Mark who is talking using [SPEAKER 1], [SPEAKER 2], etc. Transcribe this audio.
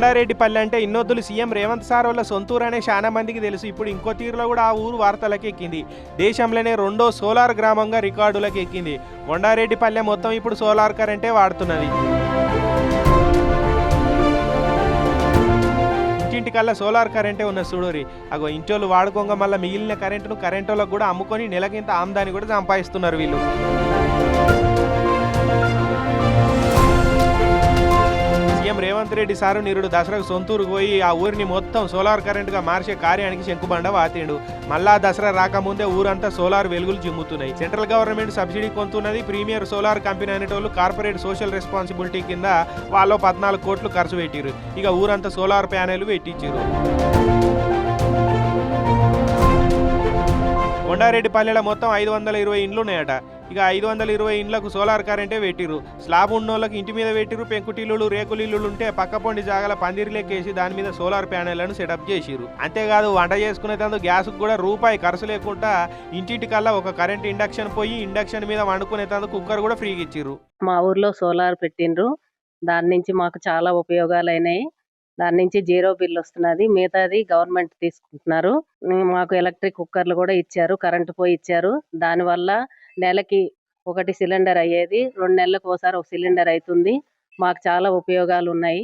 [SPEAKER 1] కొండారెడ్డిపల్లి అంటే ఇన్నొద్దులు CM Revanth sir వాళ్ళ సొంతూరు అనే చాలా మందికి తెలుసు. ఇప్పుడు ఇంకో తీరులో కూడా ఆ ఊరు వార్తలకు ఎక్కింది. దేశంలోనే రెండో సోలార్ గ్రామంగా రికార్డులకు ఎక్కింది. కొండారెడ్డిపల్లె మొత్తం ఇప్పుడు సోలార్ కరెంటే వాడుతున్నది. ఇంటింటికల్లా సోలార్ కరెంటే ఉన్న చూడూరి. అగో ఇంటోళ్ళు వాడుకోగా మళ్ళీ మిగిలిన కరెంటును కరెంటోళ్ళకు కూడా అమ్ముకొని నెలకింత ఆమ్దాని కూడా సంపాదిస్తున్నారు వీళ్ళు. సీఎం రేవంత్ రెడ్డి సారు నిరుడు దసరాకు సొంతూరుకు పోయి ఆ ఊరిని మొత్తం సోలార్ కరెంటుగా మార్చే కార్యానికి శంకుబండ వాతిండు. మళ్ళా దసరా రాకముందే ఊరంతా సోలార్ వెలుగులు జిమ్ముతున్నాయి. సెంట్రల్ గవర్నమెంట్ సబ్సిడీ కొంటున్నది. ప్రీమియర్ సోలార్ కంపెనీ అనేటోళ్ళు కార్పొరేట్ సోషల్ రెస్పాన్సిబిలిటీ కింద వాళ్ళు 14 కోట్లు ఖర్చు పెట్టిరు. ఇక ఊరంతా సోలార్ ప్యానెల్ పెట్టించారు. కొండారెడ్డిపల్లెలో మొత్తం 520 ఇండ్లు ఉన్నాయట. ఇక 520 ఇండ్లకు సోలార్ కరెంటే పెట్టిరు. స్లాబ్ ఉన్నోళ్ళకి ఇంటి మీద పెట్టిరు. పెంకుటిల్లులు రేకులిల్లులు ఉంటే పక్కపొండి జాగాల పందిరిలేకేసి దాని మీద సోలార్ ప్యానెళ్లను సెటప్ చేసిరు. అంతేకాదు వంట చేసుకునేందుకు గ్యాస్కు కూడా రూపాయి ఖర్చు లేకుండా ఇంటింటికల్లా ఒక కరెంట్ ఇండక్షన్ పోయి ఇండక్షన్ మీద వండుకునేందుకు కుక్కర్ కూడా ఫ్రీగా ఇచ్చిర్రు.
[SPEAKER 2] మా ఊర్లో సోలార్ పెట్టిండ్రు. దాని నుంచి మాకు చాలా ఉపయోగాలు అయినాయి. దాని నుంచి 0 బిల్ వస్తున్నది. మిగతాది గవర్నమెంట్ తీసుకుంటున్నారు. మాకు ఎలక్ట్రిక్ కుక్కర్లు కూడా ఇచ్చారు. కరెంటు పోయి ఇచ్చారు. దానివల్ల నెలకి 1 సిలిండర్ అయ్యేది 2 నెలలకు ఒకసారి 1 సిలిండర్ అవుతుంది. మాకు చాలా ఉపయోగాలు ఉన్నాయి.